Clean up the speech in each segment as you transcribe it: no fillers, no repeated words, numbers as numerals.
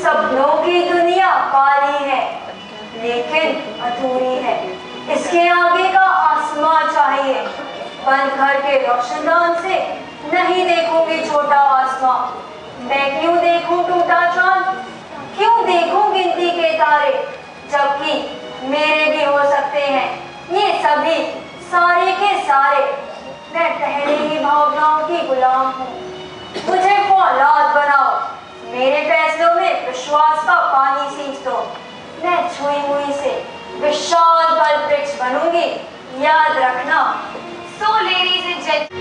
सपनों की दुनिया काली है लेकिन अधूरी है। इसके आगे का आसमां चाहिए। बंद घर के रोशनदान से नहीं देखूंगी छोटा आसमां। मैं क्यों देखूं टूटा चांद, क्यों देखूं गिनती के तारे, जबकि मेरे भी हो सकते हैं ये सभी सारे के सारे। मैं पहले ही भावनाओं की गुलाम हूँ, मुझे फौलाद बनाओ। मेरे फैसलों में विश्वास का पानी सींच दो। मैं छुई मुई से विशाल बल वृक्ष बनूंगी, याद रखना। So ladies and gentlemen,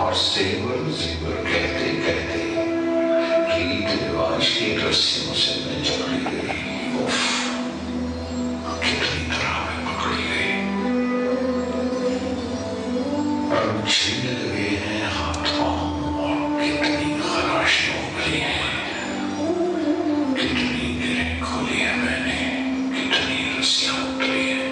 और सेवर जेवर कहते कहते रीति रिवाज की रस्सियों से मैं जकड़ी गई। उफ, कितनी तरह में पकड़ी गई। अब छीने लगे हैं हाथ पांव और कितनी खराशें उभरी हैं। कितनी गिरें खोली है मैंने, कितनी रस्सियां उतरी हैं।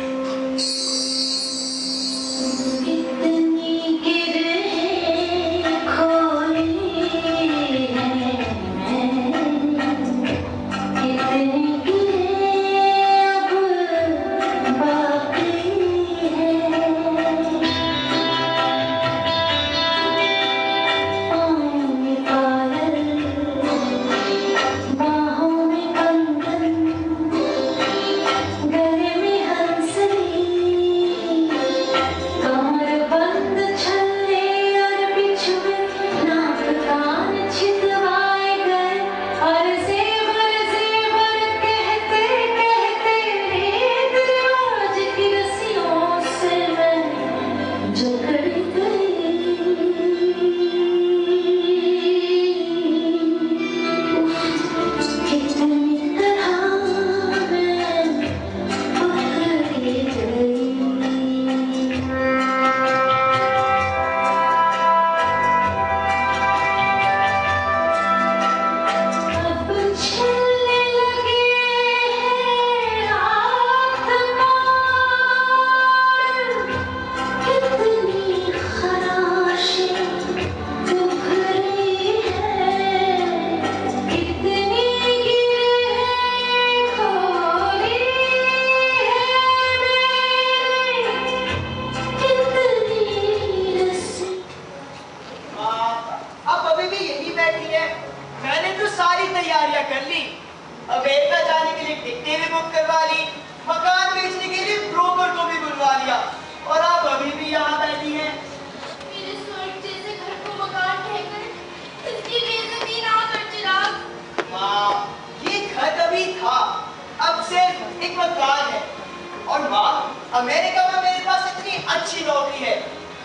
अमेरिका में मेरे पास इतनी अच्छी नौकरी है,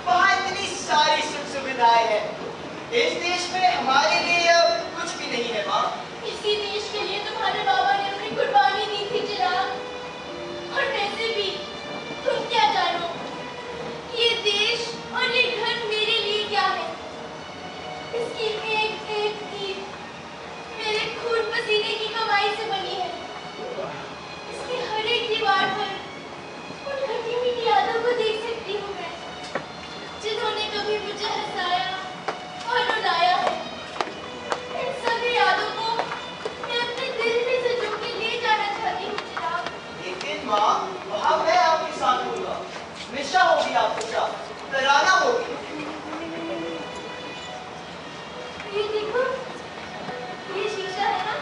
वहाँ इतनी सारी सुख सुविधाएं हैं। इस देश में हमारे लिए अब कुछ भी नहीं है माँ। इसी देश के लिए तुम्हारे बाबा ने अपनी कुर्बानी दी थी चिराग। और वैसे भी तुम क्या जानो, ये देश और ये घर मेरे लिए क्या है। इसकी एक एक ईंट मेरे खून पसीने की कमाई से बनी है। इसकी हर एक दीवार पर उन खट्टी मीठी यादों को देख सकती हूँ मैं, जिन्होंने कभी मुझे हंसाया और रुलाया है। इन सभी यादों को मैं अपने दिल में से तराना होगी। ये देखो, ये शीशा है ना,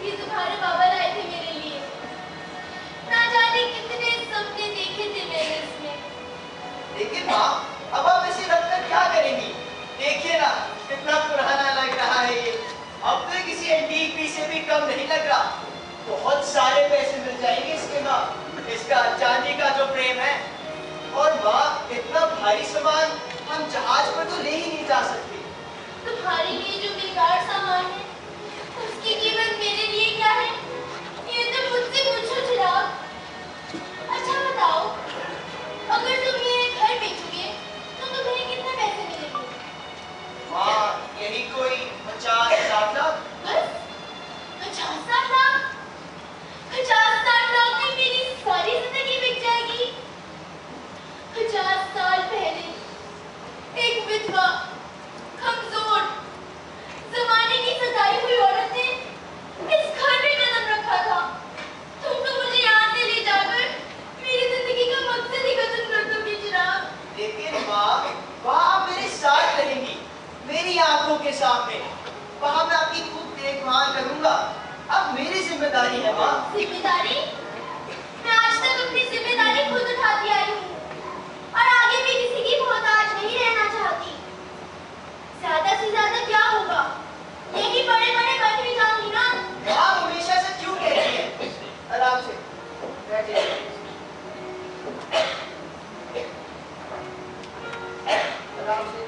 ये तुम्हारे बाबा लाए थे मेरे लिए। ना जाने कितने सपने देखे थे मैंने इसमें। लेकिन माँ, अब आप इसे रखकर क्या करेंगी? देखिए ना, कितना पुराना लग रहा है ये। अब तो किसी एंटीक पीस से भी कम नहीं लग रहा। बहुत सारे पैसे मिल जाएंगे इसके माँ। इसका चांदी का जो फ्रेम है, और माँ इतना भारी सामान हम जहाज पर तो ले ही नहीं जा सकते। तुम्हारे लिए जो बेकार सामान है, उसकी कीमत मेरे लिए क्या है? ये तो मुझसे पूछो चिराग। अच्छा बताओ, अगर तुम ये घर बेचोगे, तो तुम्हें कितने पैसे मिलेंगे? माँ, यही कोई 50-60 लाख। बस 50-60 लाख? 50-60 लाख में मेरी सारी जिंदगी बिक जाएगी। 50 साल पहले एक विधवा, कमजोर, जमाने की सताई हुई औरत ने इस घर में कदम रखा था। तुम तो मुझे यहाँ से ले जाकर मेरी जिंदगी का मकसद ही खत्म कर दोगे चिराग। लेकिन माँ, वहाँ आप मेरे साथ रहेंगी, मेरी आंखों के सामने। वहाँ मैं आपकी खूब देखभाल करूंगा। अब मेरी जिम्मेदारी है माँ। जिम्मेदारी? मैं आज तक अपनी जिम्मेदारी खुद उठाती आई हूँ और आगे भी किसी की मोहताज नहीं रहना चाहती। ज्यादा से ज्यादा क्या होगा? यही बड़े-बड़े बन भी जाऊंगी ना। आप हमेशा से क्यों कहती हैं? आराम से बैठिए। आराम से।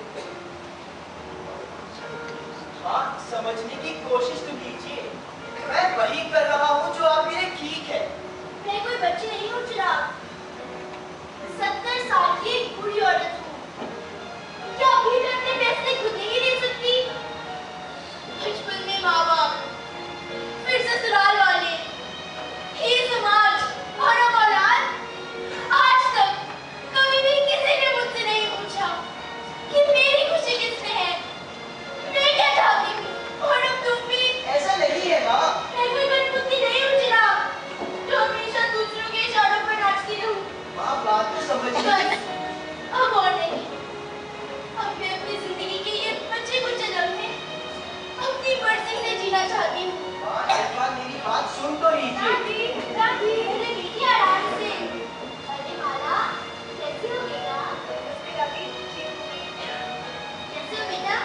माँ, समझने की कोशिश तो कीजिए। मैं वही कर रहा हूँ जो आप मेरे ठीक है। मैं कोई बच्ची नहीं हूँ चिराग। 70 साल की एक बूढ़ी औरत हूँ। क्या अभी मैं अपने पैसे खुद नहीं दे सकती? बचपन में माँ बाप, फिर ससुराल वाले, ये समाज और अब औलाद। आज तक कभी भी किसी ने मुझसे नहीं पूछा कि मेरी खुशी किसमें है, मैं क्या चाहती हूँ। और अब तुम भी। ऐसा नहीं है माँ। मैं कोई कठपुतली नहीं हूँ चिराग, जो हमेशा दूसरों के इशारों पर नाचती रहूँ। माँ, बात तो समझिए। बस, अब और नहीं। अब मैं अपनी जिंदगी के ये बच्चे कुछ लम्हे अपनी मर्जी से जीना चाहती हूँ। माँ, एक बार मेरी बात सुन तो लीजिए। दादी, अरे बेटी आराम से। अरे माला, कैसी हो बेटा? दादी, कैसे हो बेटा?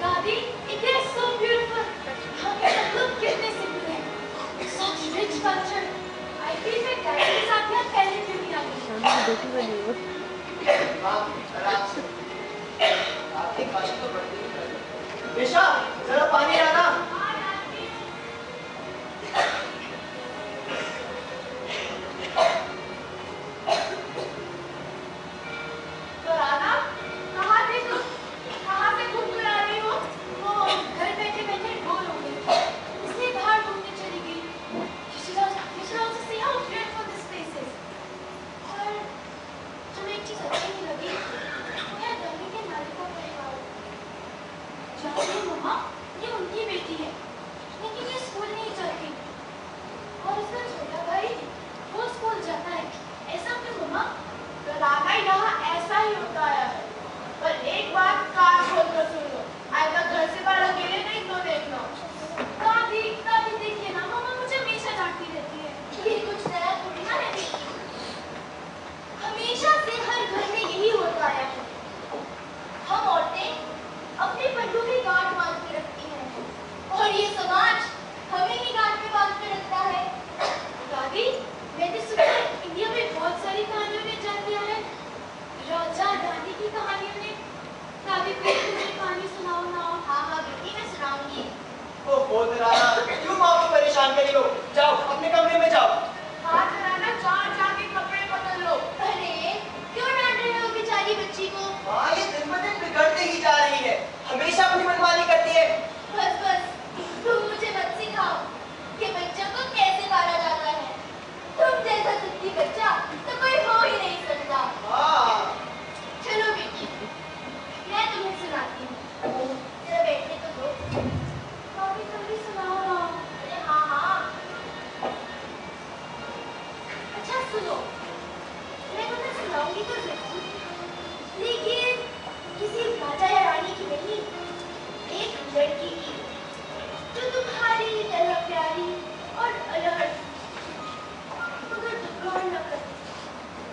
दादी, it is so beautiful. हम सब लोग कितने सिंपल हैं। Such rich culture. I feel like daddy के साथ यहाँ पहले क्यों नहीं आई? माँ, आराम से। आपकी खांसी तो बढ़ती है। निशा, जरा पानी लाना। राना, कहाँ थे तुम? कहाँ से घूम आ रही हो? वो घर बैठे बैठे बोर हो गई, इसलिए बाहर घूमने चली गई। You should also see how beautiful this place is. और तुम्हें एक चीज अच्छी नहीं लगी? वो है दिल्ली के मालिक का परिवार। जानती हो मम्मा, ये उनकी बेटी है, लेकिन ये स्कूल नहीं जाती। और इसका छोटा भाई, वो स्कूल जाता है। ऐसा क्यों मम्मा? राना, यहाँ ऐसा ही होता है। पर एक बात कान खोल कर सुन लो, आज तक घर से बाहर अकेले नहीं तो देखना। दादी, दादी देखिए ना, मम्मा मुझे हमेशा डांटती रहती है। ये कुछ नया थोड़ी ना है बेटी। हमेशा से हर घर में यही होता है। हम औरतें अपने पल्लू में गांठ बांध के रखती हैं और ये समाज हमें ही गांठ में बांध के रखता है। दादी, मैंने सुना है इंडिया में बहुत सारी कहानियों ने जान लिया है। राजा रानी की कहानियों ने। दादी, प्लीज मुझे कहानी सुनाओ ना। हाँ हाँ बेटी, मैं सुनाऊंगी। ओहो राना, क्यों माँ को परेशान करी हो? जाओ अपने कमरे में जाओ। हाँ राना, जाके कपड़े बदल लो। अरे क्यों डांट रहे हो बेचारी बच्ची को? माँ, ये दिन ब दिन बिगड़ते ही जा रही है, हमेशा अपनी मनमानी करती है। बस बस, तुम मुझे मत सिखाओ कि बच्चों को कैसे पाला जाता है। तुम जैसा जिद्दी बच्चा तो कोई हो ही नहीं सकता। हाँ। चलो बेटी, मैं तुम्हें सुनाती हूँ। जरा बैठने तो दो। काफी जल्दी सुनाओ ना। अरे हाँ हाँ। अच्छा सुनो, मैं तुम्हें सुनाऊंगी तो लड़की की जो तुम्हारी ही तरह प्यारी और अलग, मगर दुकान न कर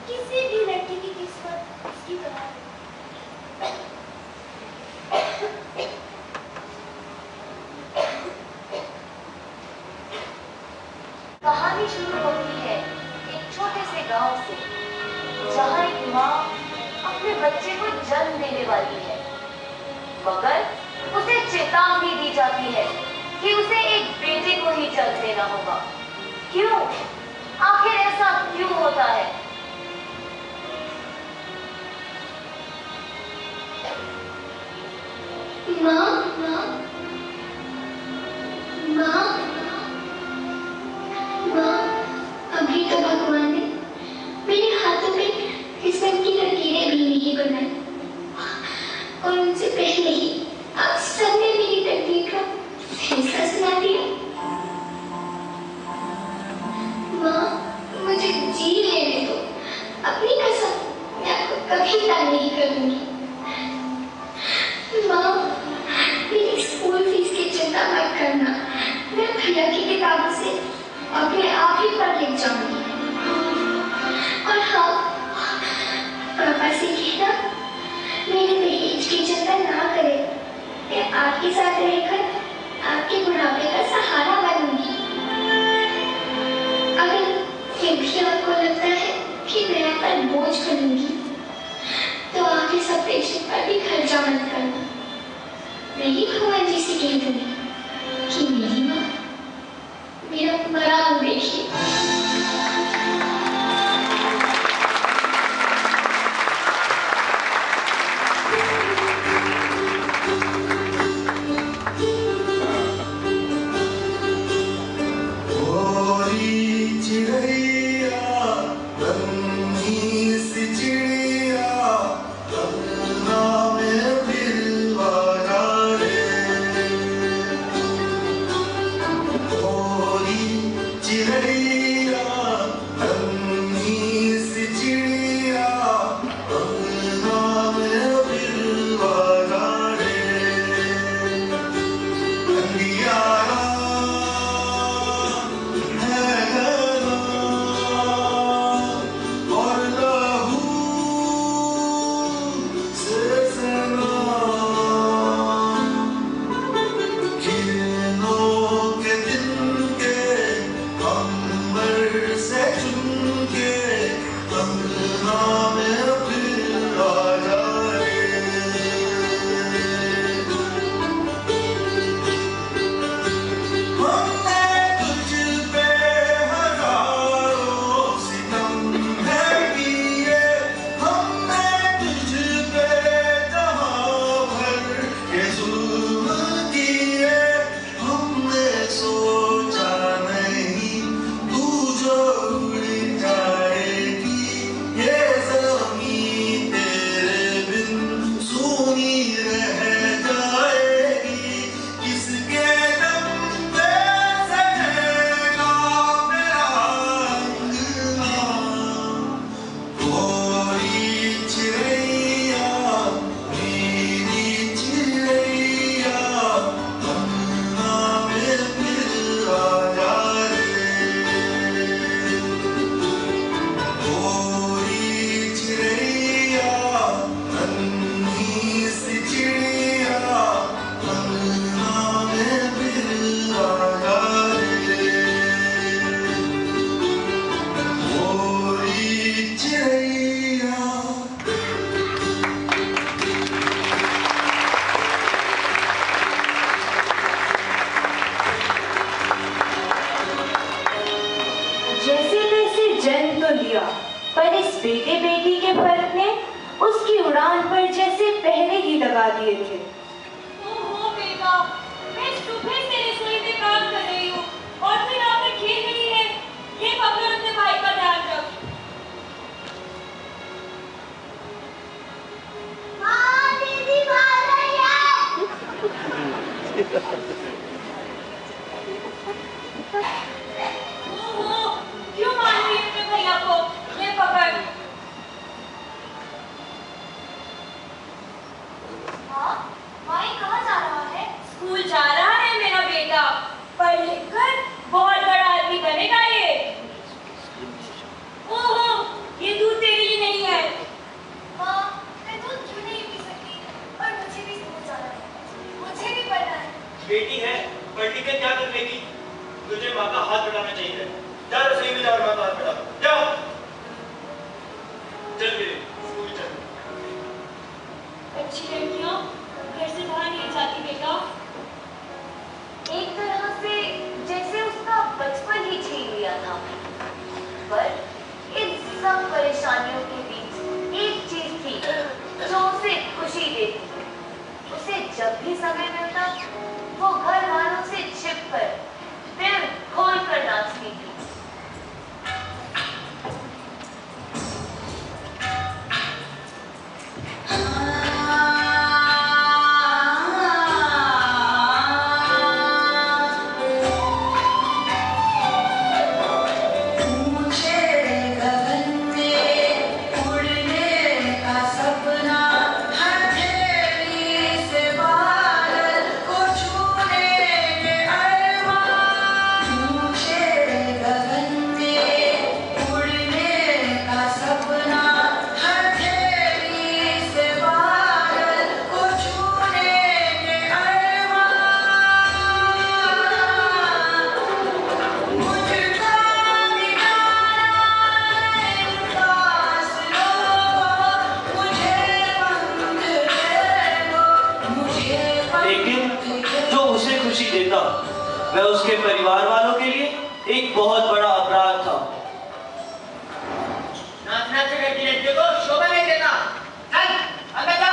किसी भी लड़की की किस्मत उसकी तरह है। कहानी शुरू होती है एक छोटे से गांव से, जहां एक माँ अपने बच्चे को जन्म देने वाली है, मगर उसे चेतावनी दी जाती है कि उसे एक बेटे को ही जन्म देना होगा। क्यों? आखिर ऐसा क्यों होता है? माँ, माँ, माँ, माँ, अभी तो भगवान ने मेरे हाथों में किस्मत की लकीरें भी नहीं बनाई, और उनसे पहले ही आप सबने मेरी तकदीर का फैसला सुना दिया। माँ, मुझे जी लेने दो, अपनी कसम मैं आपको कभी तंग नहीं करूंगी। माँ, मेरी स्कूल फीस की चिंता मत करना, मैं भैया की किताबों से अपने आप ही पढ़ लिख जाऊंगी। और हाँ, पापा से कहना मेरे दहेज की चिंता ना करें, मैं आपके साथ रहकर आपके बुढ़ापे का सहारा बनूंगी। अगर फिर भी आपको लगता है कि मैं आप पर बोझ बनूंगी, तो आप इस ऑपरेशन पर भी खर्चा मत करना। मैं ही भगवान जी से कह दूंगी कि मेरी माँ मेरा मरा मुँह देखिए। पर इस बेटे बेटी के फर्क ने उसकी उड़ान पर जैसे पहरे ही लगा दिए थे। ओहो बेटा, मैं सुबह से रसोई में काम कर रही हूँ और फिर आपने खेल रही है। ये पकड़ अपने भाई का ध्यान रख। माँ, दीदी मार रही है। ओहो, क्यों मार रही है अपने भैया को? ये पकड़। हाँ, माई कहाँ जा रहा है? स्कूल चल मेरे स्कूल चल। अच्छी लड़कियां घर से बाहर नहीं जाती बेटा। एक तरह से जैसे उसका बचपन ही छीन लिया था। पर इन सब परेशानियों के बीच एक चीज थी जो उसे खुशी देती। उसे जब भी समय मिलता वो घर वालों से छिपकर दिल खोलकर नाचती थी। वह उसके परिवार वालों के लिए एक बहुत बड़ा अपराध था। नाचना करती लड़कियों को शोभा नहीं देता। चल अंदर जा।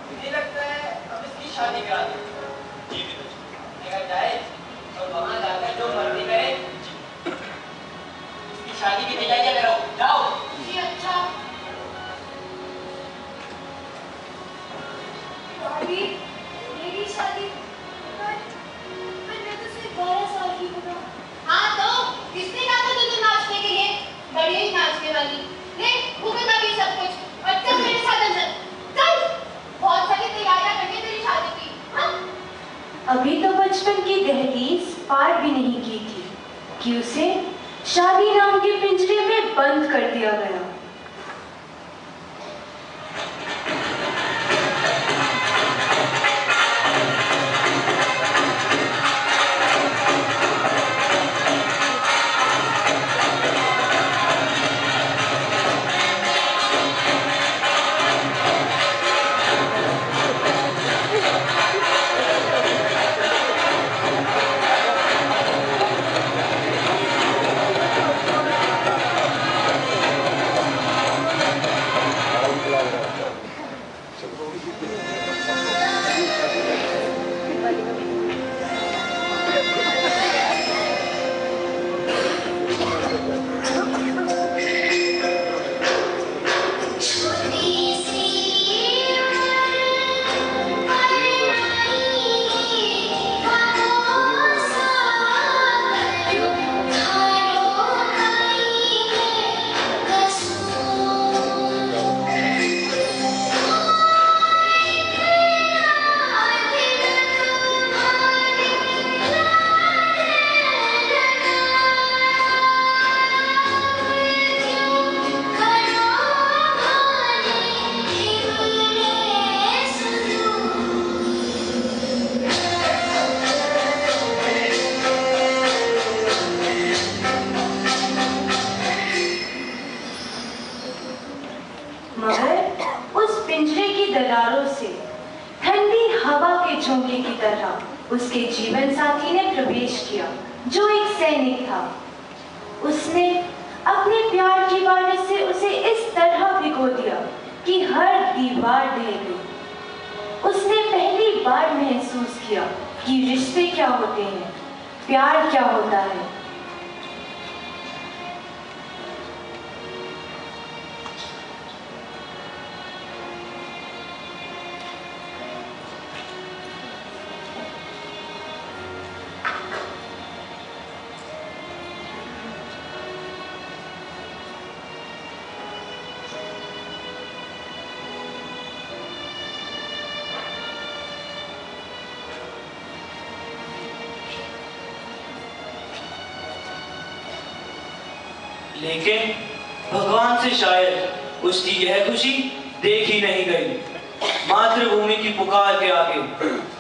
मुझे लगता है अब इसकी शादी करा दे। जी अगर जाए तो वहां जाकर जो मर्जी करे। इसकी शादी की तैयारियां करो। जाओ। जी अच्छा। भाभी मेरी शादी पर मैं तो सिर्फ 12 साल की हूँ। हाँ तो किसने कहा था तुझे नाचने के लिए? बढ़िया ही नाचने वाली। ले भुगतना भी सब कुछ और चल मेरे साथ अंदर। चल बहुत सारी तैयारियां करके तेरी शादी की। हाँ अभी तो बचपन की दहलीज पार भी नहीं की थी कि उसे शादी नाम के पिंजरे में बंद कर दिया गया। झोंके की तरह उसके जीवन साथी ने प्रवेश किया, जो एक सैनिक था। उसने अपने प्यार की बारिश से उसे इस तरह भिगो दिया कि हर दीवार ढह गई। उसने पहली बार महसूस किया कि रिश्ते क्या होते हैं, प्यार क्या होता है। लेकिन भगवान से शायद उसकी यह खुशी देखी नहीं गई। मातृभूमि की पुकार के आगे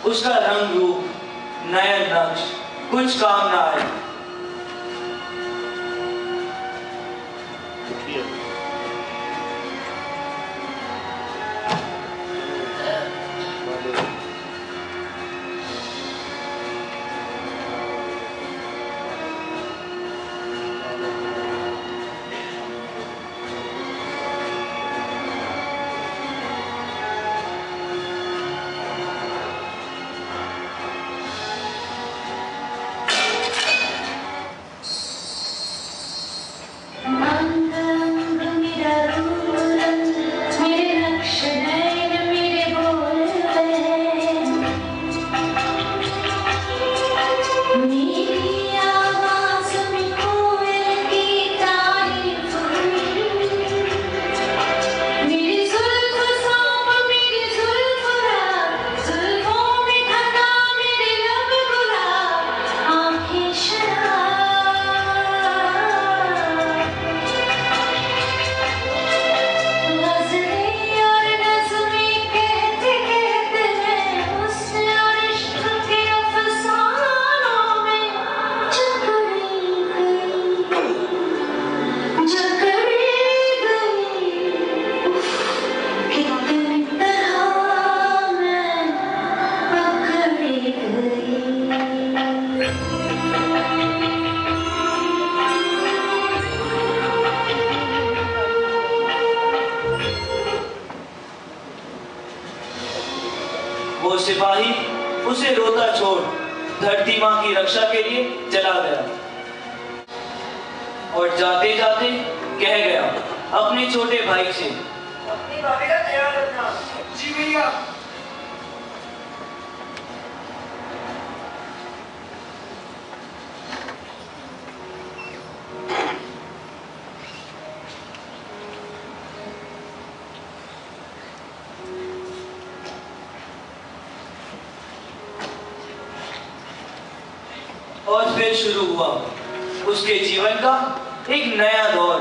उसका रंग रूप, नयन नक्श कुछ काम न आए। वो सिपाही उसे रोता छोड़ धरती माँ की रक्षा के लिए चला गया और जाते जाते कह गया अपने छोटे भाई से, अपनी भाभी का ख्याल रखना। जी भैया। और फिर शुरू हुआ उसके जीवन का एक नया दौर,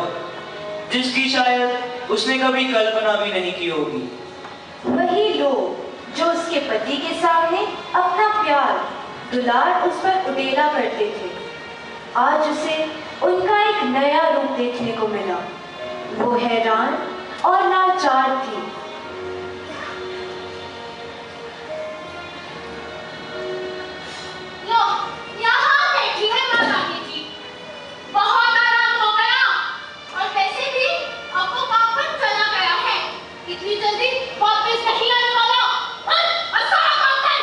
जिसकी शायद उसने कभी कल्पना भी नहीं की होगी। वही लोग जो उसके पति के सामने अपना प्यार दुलार उस पर उड़ेला करते थे, आज उसे उनका एक नया रूप देखने को मिला। वो हैरान और लाचार थी। लो, यहाँ बैठी है माँ रानी जी। बहुत आराम हो गया और वैसे भी अब वो काम पर चला गया है। इतनी जल्दी वापस नहीं आने वाला। और सारा काम कर।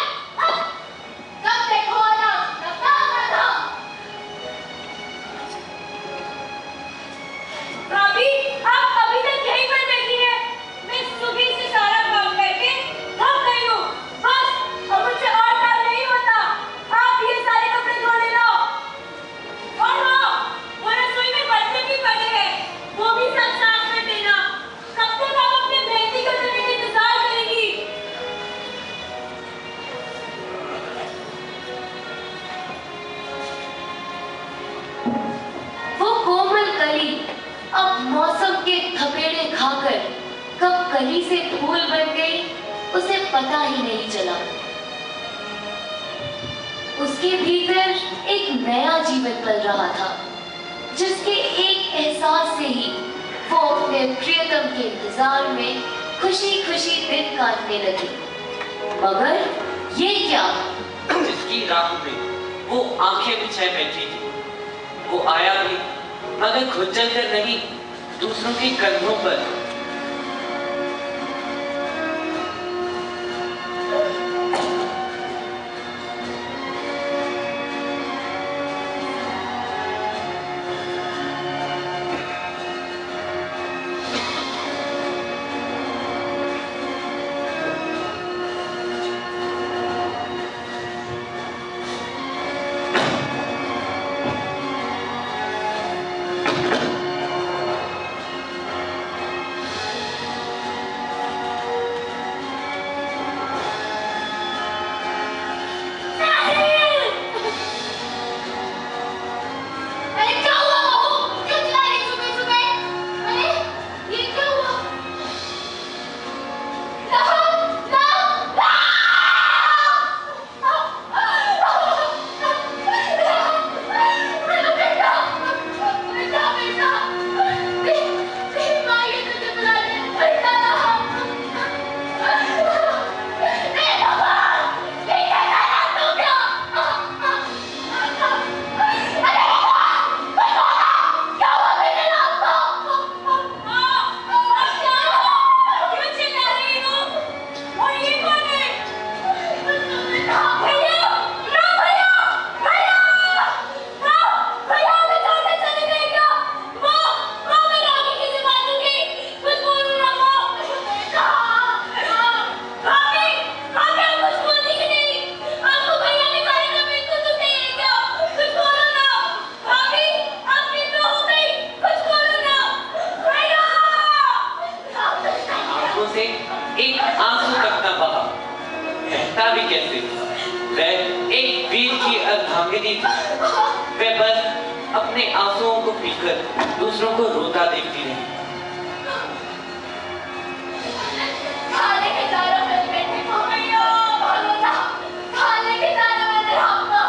जब देखो आराम, तब आराम। भाभी, आप अभी तक यहीं पर बैठी हैं। मैं सुबह से सारा काम करके थक गई हूँ। बस अब मुझसे और काम नहीं होता। आप ये सारे कपड़े धो लेना। और हाँ, वो रसोई में बर्तन भी पड़े हैं, वो भी सब साफ कर देना। कब तक आप अपने मेहंदी का करने का इंतजार करेंगी? वो कोमल कली अब मौसम के थपेड़े खाकर कब कली से फूल बन गई, उसे पता ही नहीं चला। उसके भीतर एक नया जीवन पल रहा था, जिसके एक एहसास से ही वो अपने प्रियतम के इंतजार में खुशी खुशी दिन काटने लगी। मगर ये क्या? जिसकी राह में वो आंखें बिछाए बैठी थी, वो आया भी मगर खुद चलकर नहीं, दूसरों के कंधों पर। मांगनी थी, वह बस अपने आंसुओं को पीकर दूसरों को रोता देखती रही। खाने के चारों में बैठे हो भैया, भागो ना, खाने के चारों में रहना,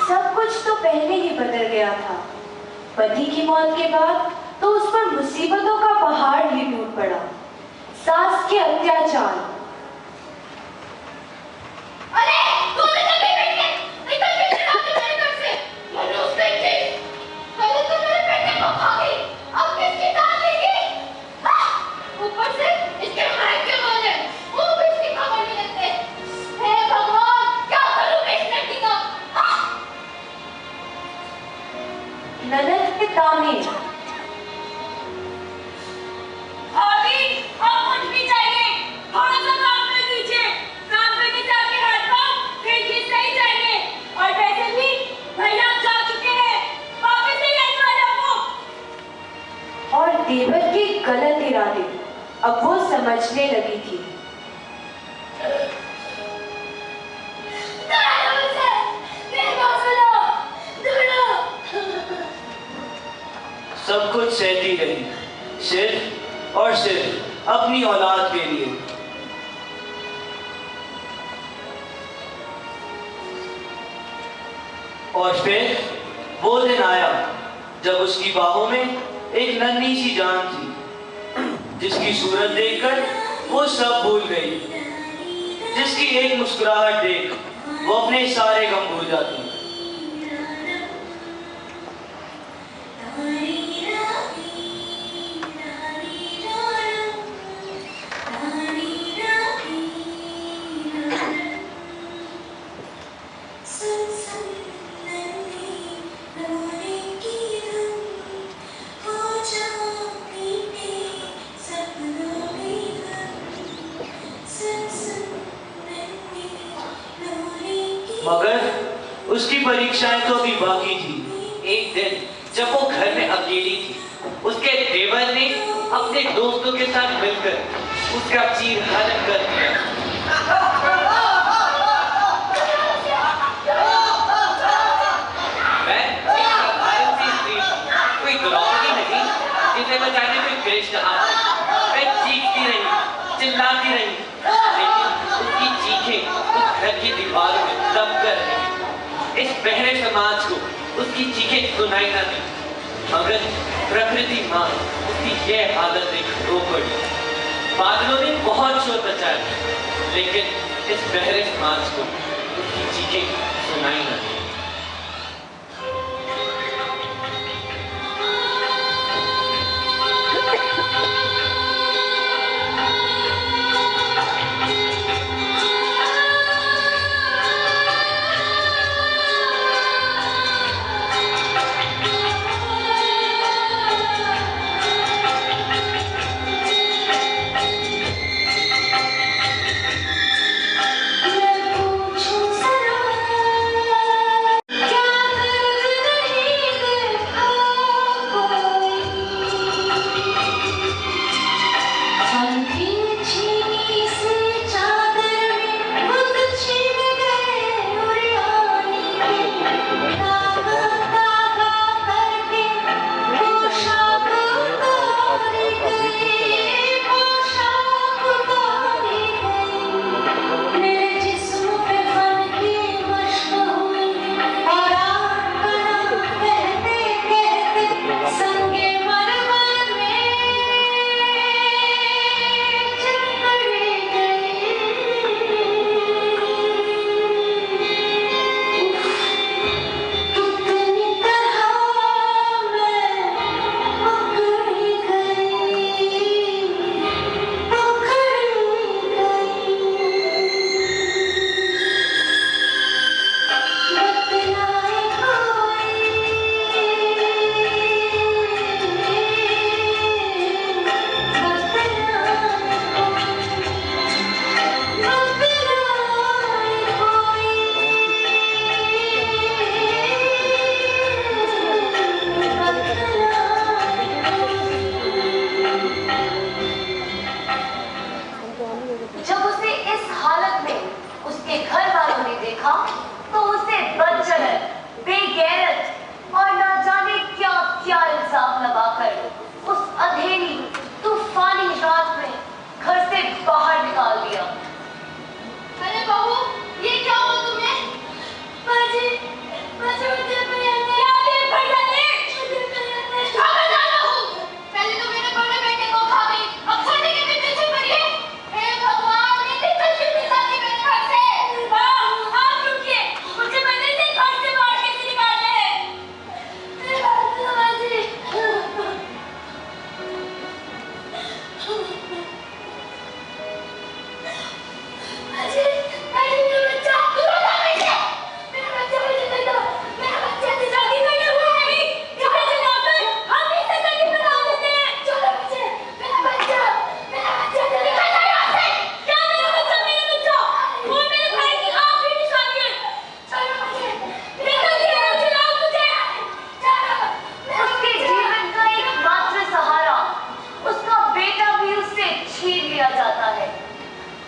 सब कुछ तो पहले ही बदल गया था। पति की मौत के बाद तो उस पर मुसीबतों का पहाड़ ही टूट पड़ा। सास के अत्याचार, अरे तूने जब भी बैठे निकल के चला के मेरे घर से, मैंने उस दिन की पहले तो मेरे बेटे को खा गई, अब किसकी जान लेगी? ऊपर से इसके मायके वाले वो भी इसकी खबर नहीं लेते। हे भगवान, क्या करूं मैं इस लड़की का? ननद के ताने, भाभी आप उठ भी जाइए, थोड़ा सा काम कर लीजिए, काम करके जाके हाथ पांव फिर खींच नहीं जाएंगे। और वैसे भी भैया जा चुके हैं, वापस नहीं आने वाला वो। और देवर के गलत इरादे अब वो समझने लगी थी। सब कुछ सहती रही, सिर्फ और सिर्फ अपनी औलाद के लिए। और फिर वो दिन आया जब उसकी बाहों में एक नन्ही सी जान थी, जिसकी सूरत देखकर वो सब भूल गई, जिसकी एक मुस्कुराहट देख वो अपने सारे गम भूल जाती। मगर उसकी परीक्षाएं तो अभी बाकी थी। एक दिन जब वो घर में अकेली थी, उसके देवर ने अपने दोस्तों के साथ मिलकर उसका चीरहरण कर दिया। मैं एक साधारण सी स्त्री, कोई द्रौपदी नहीं जिसे बचाने में कृष्ण आए। मैं चीखती रही, चिल्लाती रही, लेकिन उसकी चीखें उस घर की दीवारों में दब कर रही। इस बहरे समाज को उसकी चीखें सुनाई ना दी, मगर प्रकृति मां उसकी यह आदत देख रो पड़ी। बादलों ने बहुत शोर मचाया, लेकिन इस बहरे समाज को उसकी चीखें सुनाई ना दी। मैं पूछूं सनम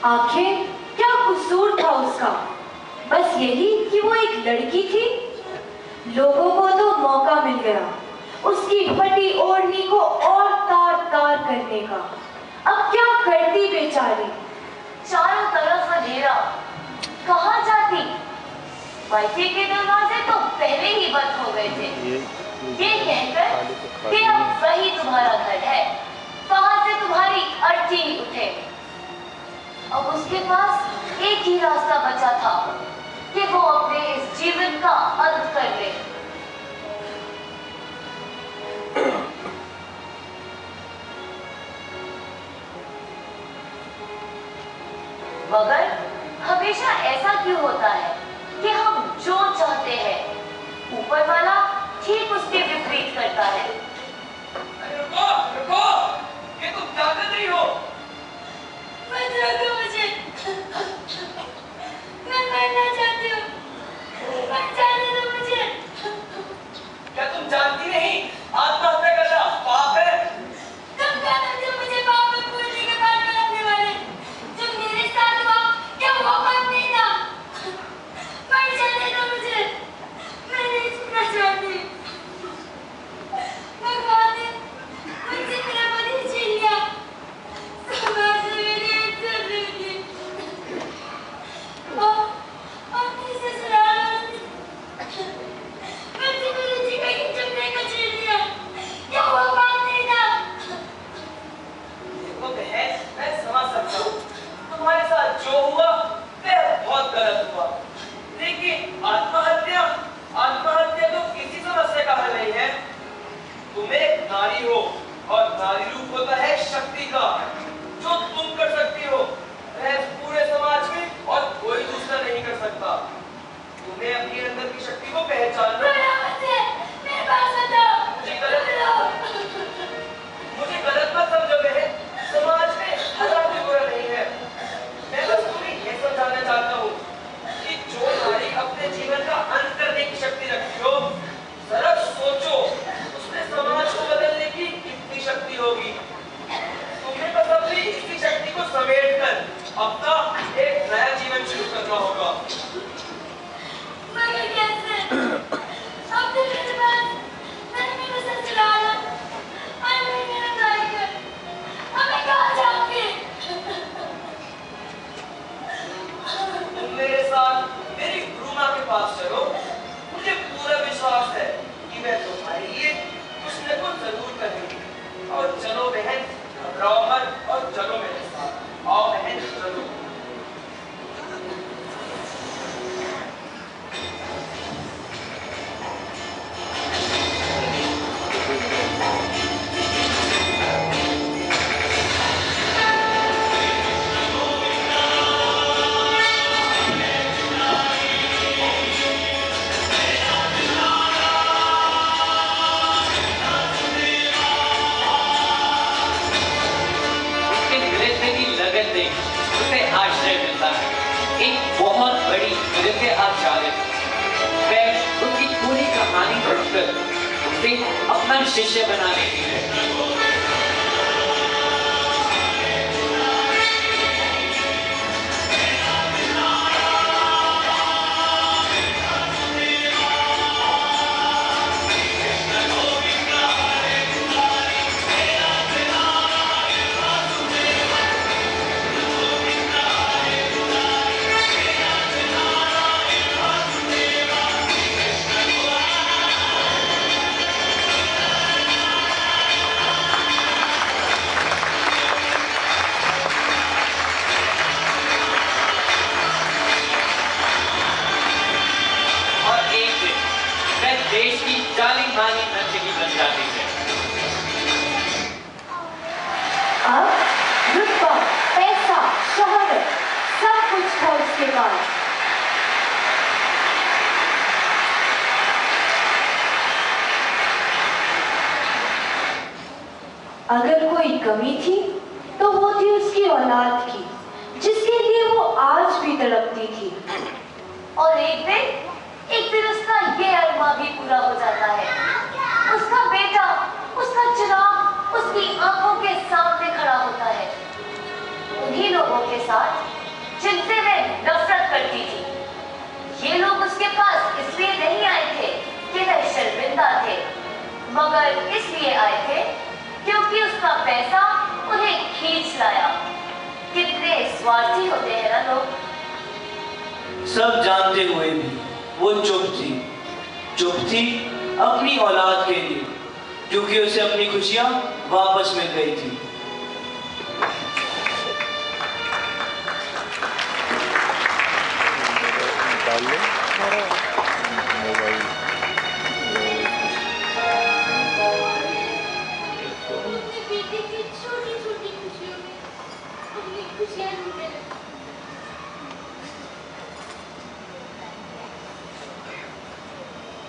आखिर क्या कसूर था उसका? बस यही कि वो एक लड़की थी। लोगों को तो मौका मिल गया उसकी फटी ओढ़नी को और तार तार करने का। अब क्या करती बेचारी? चारों तरफ अंधेरा, कहाँ जाती? मायके के दरवाजे तो पहले ही बंद हो गए थे। ये कहकर कि अब वही तुम्हारा घर है, वहां से तुम्हारी अर्थी उठे। अब उसके पास एक ही रास्ता बचा था कि वो अपने इस जीवन का अंत कर ले। मगर हमेशा ऐसा क्यों होता है कि हम जो चाहते हैं ऊपर वाला ठीक उसके विपरीत करता है? रुको, रुको, ये तुम जानते नहीं हो। मत रोको मुझे, मैं मरना चाहती हूँ, मत जाने दो मुझे। क्या तुम जानती नहीं आत्महत्या करना पाप है? तुम कौन हो जो मुझे पाप में पूजने के बाद बनाने वाले? जो मेरे साथ हुआ क्या वो पाप नहीं था? मर जाने दो मुझे, मैं नहीं जीना चाहती। भगवान ने मुझसे मेरा बलि छीन लिया, समाज ने मेरी इज्जत लूट ली। अपनी ससुराल वालों ने मुझसे मेरे जीवन की चमड़े को छीन लिया, क्या वो पाप नहीं था? देखो बहन, मैं समझ सकता हूँ तुम्हारे साथ जो हुआ वह बहुत गलत हुआ, लेकिन आत्महत्या तो किसी समस्या का हल नहीं है। तुम एक नारी हो और नारी रूप होता है शक्ति का। जो तुम कर सकती हो वह पूरे समाज में और कोई दूसरा नहीं कर सकता। तुम्हें अपने अंदर की शक्ति को पहचानना। मेरे पास बताओ। मुझे गलत मत समझो बहन, समाज में हर कोई बुरा नहीं है। मैं बस तुम्हें यह समझाना चाहता हूँ कि जो नारी अपने जीवन का अंत करने की शक्ति रखती हो, जरा सोचो उसने समाज को बदलने की कितनी शक्ति होगी। तुम्हें बस अपनी इसी शक्ति को समेटकर अपना एक नया जीवन शुरू करना होगा। मगर कैसे? अब तो मेरे पास नहीं मेरा ससुराल है और नहीं मेरा घर। अब मैं कहाँ जाऊँगी? तुम मेरे साथ मेरी गुरु माँ के पास चलो। मुझे पूरा विश्वास है कि मैं तुम्हारे लिए कुछ न कुछ जरूर करूंगी। और चलो बहन, घबराओ मत और चलो मेरे साथ। आओ बहन, चलो। बहुत बड़ी नृत्य आचार्य, वह उसकी पूरी कहानी पढ़कर उसे अपना शिष्य बना लेती है। देश की जानी मानी नर्तकी बन जाती है। अब रुतबा, पैसा, शोहरत सब कुछ था उसके पास। अगर कोई कमी थी तो वो थी उसकी औलाद की, जिसके लिए वो आज भी तड़पती थी। और एक दिन उसका ये अरमा भी पूरा हो जाता है। उसका बेटा, उसका चिराग उसकी आंखों के सामने खड़ा होता है। उन्हीं लोगों के साथ जिंदा थे मगर इसलिए आए थे क्योंकि उसका पैसा उन्हें खींच लाया। कितने स्वार्थी होते हैं ना लोग। सब जानते हुए भी वो चुप थी अपनी औलाद के लिए, क्योंकि उसे अपनी खुशियां वापस मिल गई थी।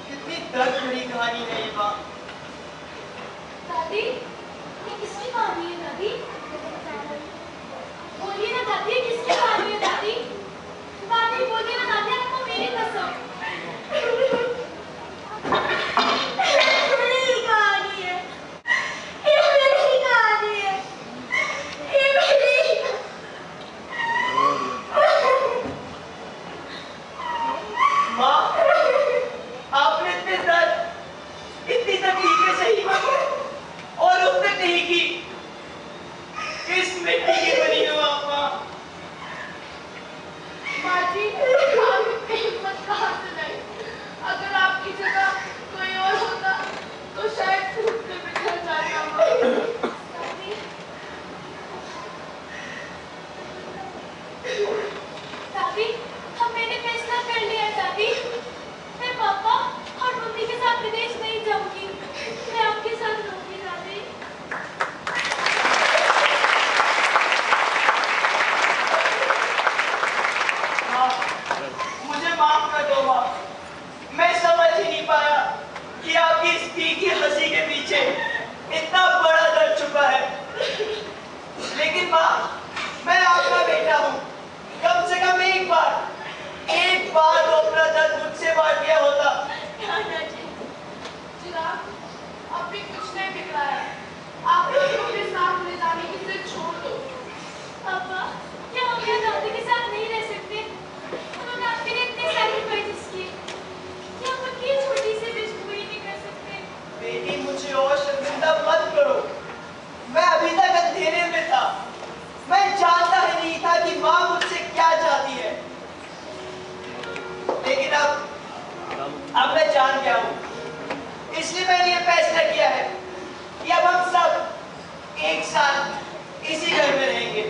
कितनी दर्द भरी कहानी है ये माँ। दादी, ये किसकी कहानी है दादी? बोलिए ना दादी, किसकी कहानी है दादी? दादी बोलिए ना दादी, आपको मेरी कसम। मेरी कहानी है, ये मेरी कहानी है, ये मेरी। माँ, आपने इतने दर्द, इतनी तकलीफें सही और अब तक नहीं की। किस मिट्टी की बनी हो आप माँ? माँ जी, आप इतनी हिम्मत कहाँ से लाई? अगर आपकी जगह कोई और होता, तो शायद टूट कर बिखर जाता माँ। दादी, दादी, मैंने फैसला कर लिया है दादी। मैं पापा और मम्मी के साथ विदेश नहीं जाऊंगी, मैं आपके साथ रहूंगी दादी। माँ, मुझे माफ कर दो माँ। मैं समझ ही नहीं पाया कि आपकी इस तीखी हंसी के पीछे इतना बड़ा दर्द छुपा है। लेकिन माँ, मैं आपका बेटा हूँ। कम से कम एक बार तो अपना दर्द मुझसे बांट लिया होता। चिराग, अब भी कुछ नहीं बिगड़ा है। आप अपने साथ ले जाने की जिद छोड़ दो। पापा, क्या हम यहाँ दादी के साथ नहीं रह सकते? उन्होंने आपके लिए इतने सैक्रिफाइसेस किए, क्या हम उनकी छोटी सी विश पूरी नहीं कर सकते? बेटी, मुझे और शर्मिंदा मत करो। मैं अभी तक अंधेरे में था। मैं जानता ही नहीं था कि माँ मुझसे क्या चाहती है। लेकिन अब मैं जान गया हूँ। इसलिए मैंने ये फैसला किया है कि अब हम सब एक साथ इसी घर में रहेंगे।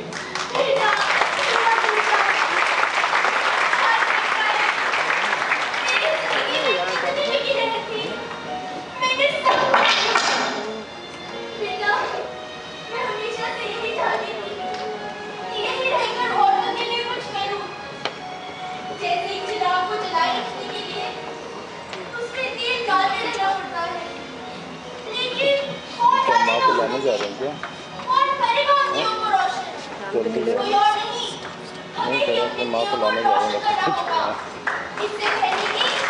जा रहे हैं क्या? जल्दी कोई और नहीं, हमें भी अपने माँ को लाने जा रहे हैं। इससे पहले कि इस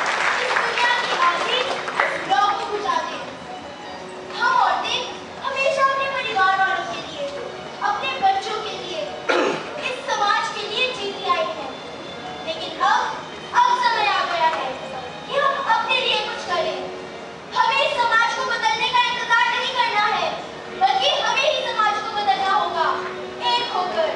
दुनिया की आधी इस ब्लॉक को बुझा दे। हम औरतें हमेशा अपने परिवार वालों के लिए, अपने बच्चों के लिए, इस समाज के लिए जीती आई हैं। लेकिन अब समय आ गया है कि हम अपने लिए कुछ करें। हमें इस समाज को बदलने का इंतजार नहीं करना है, बल्कि हमें ही समाज को बदलना होगा, एक होकर।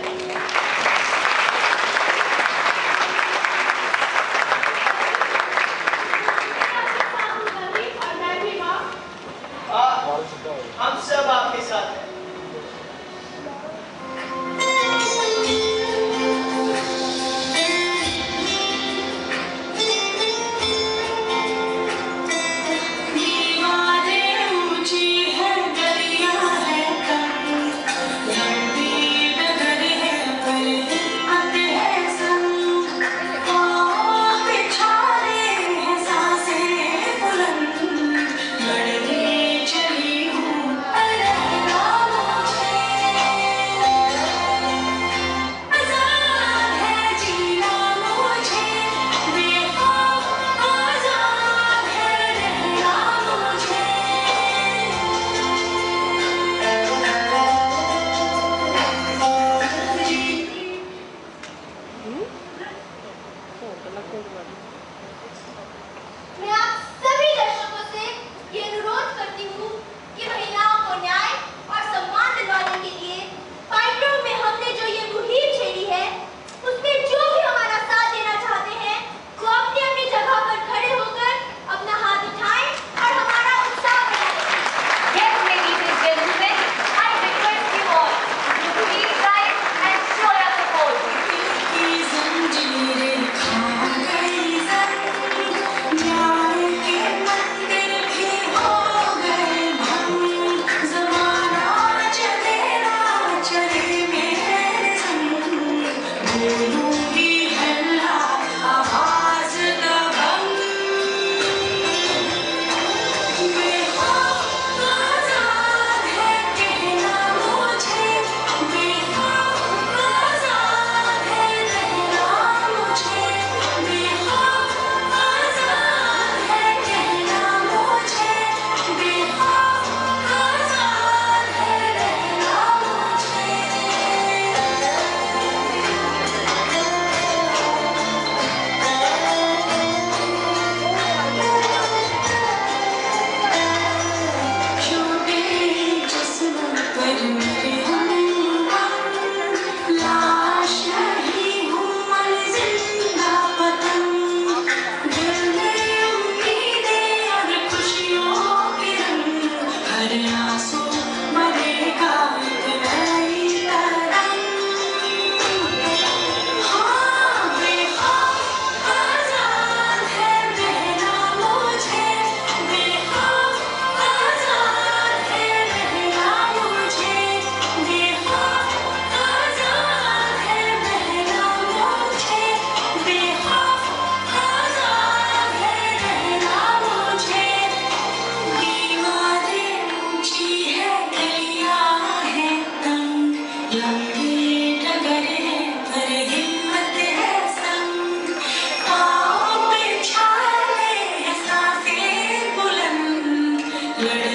लड़े